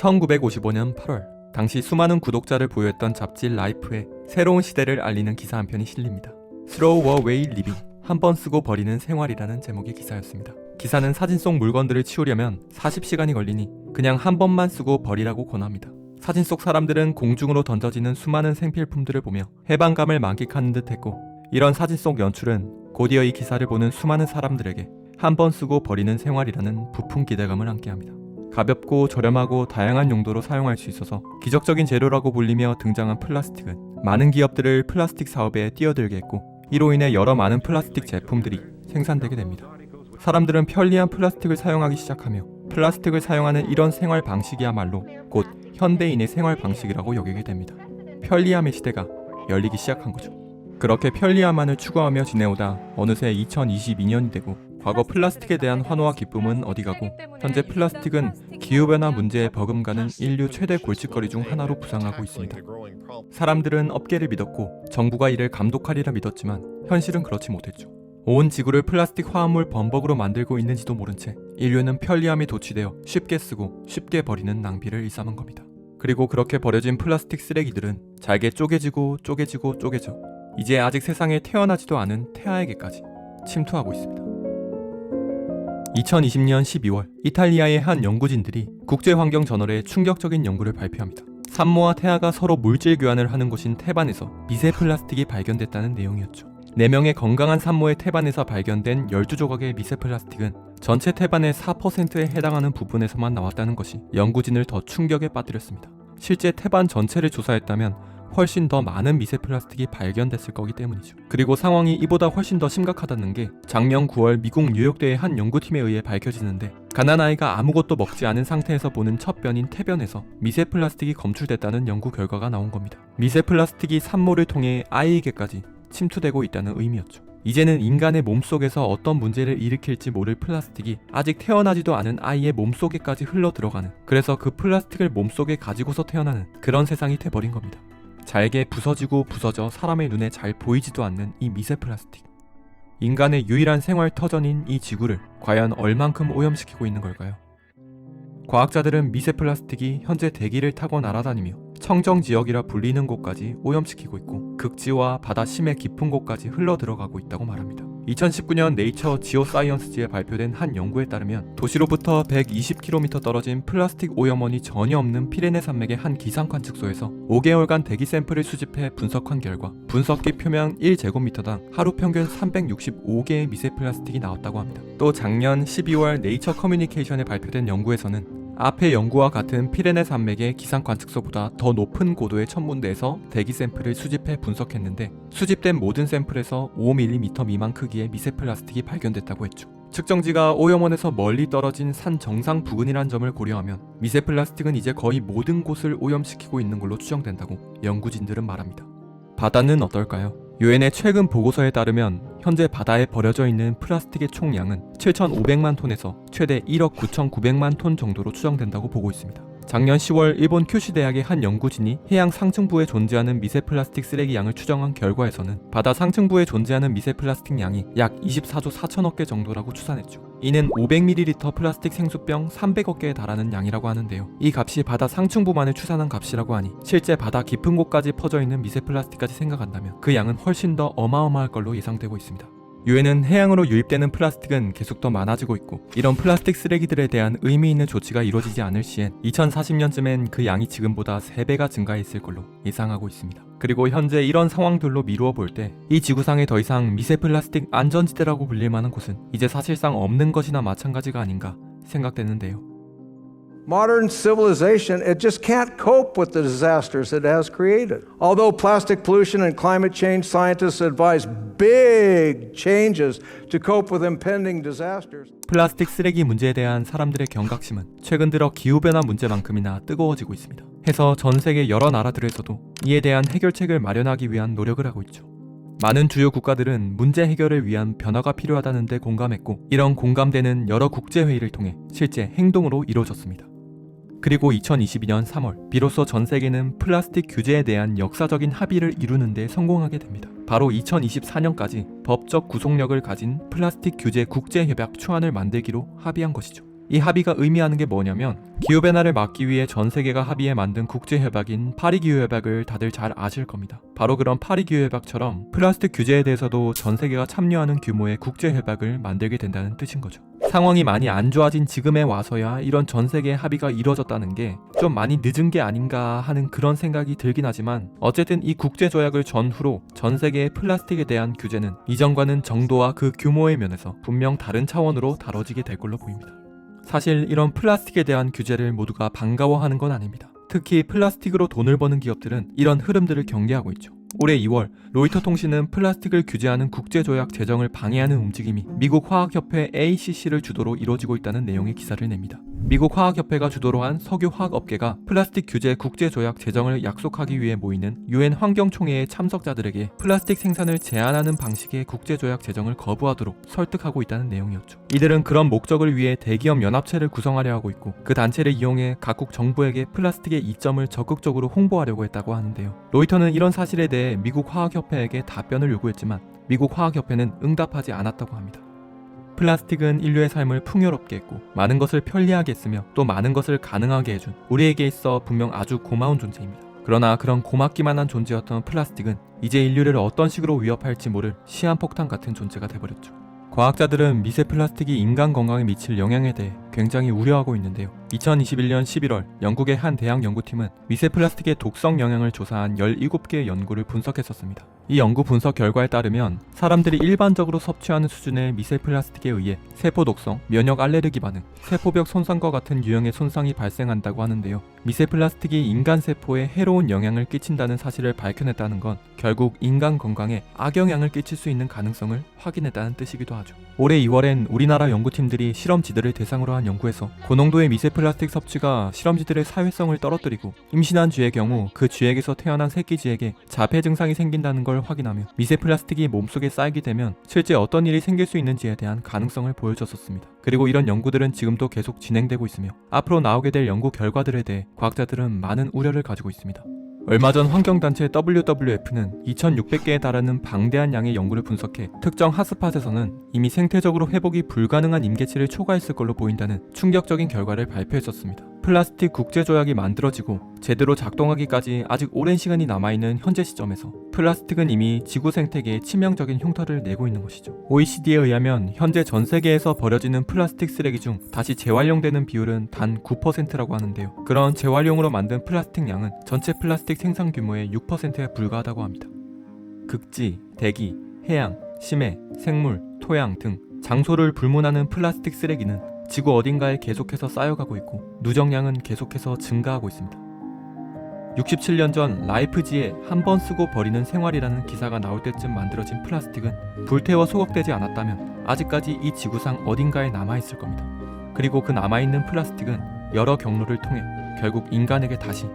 1955년 8월, 당시 수많은 구독자를 보유했던 잡지 라이프에 새로운 시대를 알리는 기사 한 편이 실립니다. Throw away living, 한 번 쓰고 버리는 생활이라는 제목의 기사였습니다. 기사는 사진 속 물건들을 치우려면 40시간이 걸리니 그냥 한 번만 쓰고 버리라고 권합니다. 사진 속 사람들은 공중으로 던져지는 수많은 생필품들을 보며 해방감을 만끽하는 듯 했고, 이런 사진 속 연출은 곧이어 이 기사를 보는 수많은 사람들에게 한 번 쓰고 버리는 생활이라는 부푼 기대감을 안게 합니다. 가볍고 저렴하고 다양한 용도로 사용할 수 있어서 기적적인 재료라고 불리며 등장한 플라스틱은 많은 기업들을 플라스틱 사업에 뛰어들게 했고, 이로 인해 여러 많은 플라스틱 제품들이 생산되게 됩니다. 사람들은 편리한 플라스틱을 사용하기 시작하며 플라스틱을 사용하는 이런 생활 방식이야말로 곧 현대인의 생활 방식이라고 여기게 됩니다. 편리함의 시대가 열리기 시작한 거죠. 그렇게 편리함만을 추구하며 지내오다 어느새 2022년이 되고, 과거 플라스틱에 대한 환호와 기쁨은 어디 가고 현재 플라스틱은 기후변화 문제에 버금가는 인류 최대 골칫거리 중 하나로 부상하고 있습니다. 사람들은 업계를 믿었고 정부가 이를 감독하리라 믿었지만 현실은 그렇지 못했죠. 온 지구를 플라스틱 화합물 범벅으로 만들고 있는지도 모른 채 인류는 편리함이 도취되어 쉽게 쓰고 쉽게 버리는 낭비를 일삼은 겁니다. 그리고 그렇게 버려진 플라스틱 쓰레기들은 잘게 쪼개지고 쪼개져 이제 아직 세상에 태어나지도 않은 태아에게까지 침투하고 있습니다. 2020년 12월, 이탈리아의 한 연구진들이 국제환경저널에 충격적인 연구를 발표합니다. 산모와 태아가 서로 물질 교환을 하는 곳인 태반에서 미세 플라스틱이 발견됐다는 내용이었죠. 4명의 건강한 산모의 태반에서 발견된 12조각의 미세 플라스틱은 전체 태반의 4%에 해당하는 부분에서만 나왔다는 것이 연구진을 더 충격에 빠뜨렸습니다. 실제 태반 전체를 조사했다면 훨씬 더 많은 미세 플라스틱이 발견됐을 거기 때문이죠. 그리고 상황이 이보다 훨씬 더 심각하다는 게 작년 9월 미국 뉴욕대의 한 연구팀에 의해 밝혀지는데, 갓난아이가 아무것도 먹지 않은 상태에서 보는 첫 변인 태변에서 미세 플라스틱이 검출됐다는 연구 결과가 나온 겁니다. 미세 플라스틱이 산모를 통해 아이에게까지 침투되고 있다는 의미였죠. 이제는 인간의 몸속에서 어떤 문제를 일으킬지 모를 플라스틱이 아직 태어나지도 않은 아이의 몸속에까지 흘러 들어가는, 그래서 그 플라스틱을 몸속에 가지고서 태어나는 그런 세상이 돼버린 겁니다. 잘게 부서지고 부서져 사람의 눈에 잘 보이지도 않는 이 미세 플라스틱. 인간의 유일한 생활 터전인 이 지구를 과연 얼만큼 오염시키고 있는 걸까요? 과학자들은 미세 플라스틱이 현재 대기를 타고 날아다니며 청정지역이라 불리는 곳까지 오염시키고 있고, 극지와 바다 심해 깊은 곳까지 흘러 들어가고 있다고 말합니다. 2019년 네이처 지오사이언스지에 발표된 한 연구에 따르면 도시로부터 120km 떨어진 플라스틱 오염원이 전혀 없는 피레네 산맥의 한 기상 관측소에서 5개월간 대기 샘플을 수집해 분석한 결과 분석기 표면 1제곱미터당 하루 평균 365개의 미세 플라스틱이 나왔다고 합니다. 또 작년 12월 네이처 커뮤니케이션에 발표된 연구에서는 앞의 연구와 같은 피레네 산맥의 기상 관측소보다 더 높은 고도의 천문대에서 대기 샘플을 수집해 분석했는데, 수집된 모든 샘플에서 5mm 미만 크기의 미세 플라스틱이 발견됐다고 했죠. 측정지가 오염원에서 멀리 떨어진 산 정상 부근이란 점을 고려하면 미세 플라스틱은 이제 거의 모든 곳을 오염시키고 있는 걸로 추정된다고 연구진들은 말합니다. 바다는 어떨까요? 유엔의 최근 보고서에 따르면 현재 바다에 버려져 있는 플라스틱의 총량은 7,500만 톤에서 최대 1억 9,900만 톤 정도로 추정된다고 보고 있습니다. 작년 10월 일본 큐슈 대학의 한 연구진이 해양 상층부에 존재하는 미세 플라스틱 쓰레기 양을 추정한 결과에서는 바다 상층부에 존재하는 미세 플라스틱 양이 약 24조 4천억 개 정도라고 추산했죠. 이는 500ml 플라스틱 생수병 300억 개에 달하는 양이라고 하는데요. 이 값이 바다 상층부만을 추산한 값이라고 하니 실제 바다 깊은 곳까지 퍼져 있는 미세 플라스틱까지 생각한다면 그 양은 훨씬 더 어마어마할 걸로 예상되고 있습니다. 유엔은 해양으로 유입되는 플라스틱은 계속 더 많아지고 있고, 이런 플라스틱 쓰레기들에 대한 의미 있는 조치가 이루어지지 않을 시엔 2040년쯤엔 그 양이 지금보다 3배가 증가했을 걸로 예상하고 있습니다. 그리고 현재 이런 상황들로 미루어 볼 때 이 지구상에 더 이상 미세 플라스틱 안전지대라고 불릴 만한 곳은 이제 사실상 없는 것이나 마찬가지가 아닌가 생각되는데요. Modern civilization, it just can't cope with the disasters it has created. Although plastic pollution and climate change scientists advise big changes to cope with impending disasters. 플라스틱 쓰레기 문제에 대한 사람들의 경각심은 최근 들어 기후변화 문제만큼이나 뜨거워지고 있습니다. 해서 전 세계 여러 나라들에서도 이에 대한 해결책을 마련하기 위한 노력을 하고 있죠. 많은 주요 국가들은 문제 해결을 위한 변화가 필요하다는 데 공감했고, 이런 공감대는 여러 국제회의를 통해 실제 행동으로 이루어졌습니다. 그리고 2022년 3월 비로소 전 세계는 플라스틱 규제에 대한 역사적인 합의를 이루는 데 성공하게 됩니다. 바로 2024년까지 법적 구속력을 가진 플라스틱 규제 국제협약 초안을 만들기로 합의한 것이죠. 이 합의가 의미하는 게 뭐냐면 기후변화를 막기 위해 전 세계가 합의해 만든 국제협약인 파리기후협약을 다들 잘 아실 겁니다. 바로 그런 파리기후협약처럼 플라스틱 규제에 대해서도 전 세계가 참여하는 규모의 국제협약을 만들게 된다는 뜻인 거죠. 상황이 많이 안 좋아진 지금에 와서야 이런 전 세계 합의가 이루어졌다는 게 좀 많이 늦은 게 아닌가 하는 그런 생각이 들긴 하지만, 어쨌든 이 국제조약을 전후로 전 세계의 플라스틱에 대한 규제는 이전과는 정도와 그 규모의 면에서 분명 다른 차원으로 다뤄지게 될 걸로 보입니다. 사실 이런 플라스틱에 대한 규제를 모두가 반가워하는 건 아닙니다. 특히 플라스틱으로 돈을 버는 기업들은 이런 흐름들을 경계하고 있죠. 올해 2월 로이터 통신은 플라스틱을 규제하는 국제조약 제정을 방해하는 움직임이 미국 화학협회 ACC를 주도로 이루어지고 있다는 내용의 기사를 냅니다. 미국 화학협회가 주도로 한 석유화학업계가 플라스틱 규제 국제조약 제정을 약속하기 위해 모이는 UN 환경총회의 참석자들에게 플라스틱 생산을 제한하는 방식의 국제조약 제정을 거부하도록 설득하고 있다는 내용이었죠. 이들은 그런 목적을 위해 대기업 연합체를 구성하려 하고 있고, 그 단체를 이용해 각국 정부에게 플라스틱의 이점을 적극적으로 홍보하려고 했다고 하는데요. 로이터는 이런 사실에 대해 미국 화학협회에게 답변을 요구했지만 미국 화학협회는 응답하지 않았다고 합니다. 플라스틱은 인류의 삶을 풍요롭게 했고 많은 것을 편리하게 했으며 또 많은 것을 가능하게 해준 우리에게 있어 분명 아주 고마운 존재입니다. 그러나 그런 고맙기만 한 존재였던 플라스틱은 이제 인류를 어떤 식으로 위협할지 모를 시한폭탄 같은 존재가 돼버렸죠. 과학자들은 미세 플라스틱이 인간 건강에 미칠 영향에 대해 굉장히 우려하고 있는데요. 2021년 11월 영국의 한 대학 연구팀은 미세 플라스틱의 독성 영향을 조사한 17개의 연구를 분석했었습니다. 이 연구 분석 결과에 따르면 사람들이 일반적으로 섭취하는 수준의 미세 플라스틱에 의해 세포 독성, 면역 알레르기 반응, 세포벽 손상과 같은 유형의 손상이 발생한다고 하는데요. 미세 플라스틱이 인간 세포에 해로운 영향을 끼친다는 사실을 밝혀냈다는 건 결국 인간 건강에 악영향을 끼칠 수 있는 가능성을 확인했다는 뜻이기도 하죠. 올해 2월엔 우리나라 연구팀들이 실험쥐들을 대상으로 한 연구에서 고농도의 미세 플라스틱 섭취가 실험쥐들의 사회성을 떨어뜨리고 임신한 쥐의 경우 그 쥐에게서 태어난 새끼쥐에게 자폐 증상이 생긴다는 걸 확인하며 미세 플라스틱이 몸속에 쌓이게 되면 실제 어떤 일이 생길 수 있는지에 대한 가능성을 보여줬었습니다. 그리고 이런 연구들은 지금도 계속 진행되고 있으며 앞으로 나오게 될 연구 결과들에 대해 과학자들은 많은 우려를 가지고 있습니다. 얼마 전 환경단체 WWF는 2600개에 달하는 방대한 양의 연구를 분석해 특정 핫스팟에서는 이미 생태적으로 회복이 불가능한 임계치를 초과했을 걸로 보인다는 충격적인 결과를 발표했었습니다. 플라스틱 국제조약이 만들어지고 제대로 작동하기까지 아직 오랜 시간이 남아있는 현재 시점에서 플라스틱은 이미 지구 생태계에 치명적인 흉터를 내고 있는 것이죠. OECD에 의하면 현재 전 세계에서 버려지는 플라스틱 쓰레기 중 다시 재활용되는 비율은 단 9%라고 하는데요. 그런 재활용으로 만든 플라스틱 양은 전체 플라스틱 생산 규모의 6%에 불과하다고 합니다. 극지, 대기, 해양, 심해, 생물, 토양 등 장소를 불문하는 플라스틱 쓰레기는 지구 어딘가에 계속해서 쌓여가고 있고 누적량은 계속해서 증가하고 있습니다. 67년 전 라이프지에 한 번 쓰고 버리는 생활이라는 기사가 나올 때쯤 만들어진 플라스틱은 불태워 소각되지 않았다면 아직까지 이 지구상 어딘가에 남아있을 겁니다. 그리고 그 남아있는 플라스틱은 여러 경로를 통해 결국 인간에게 다시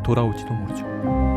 돌아올지도 모르죠.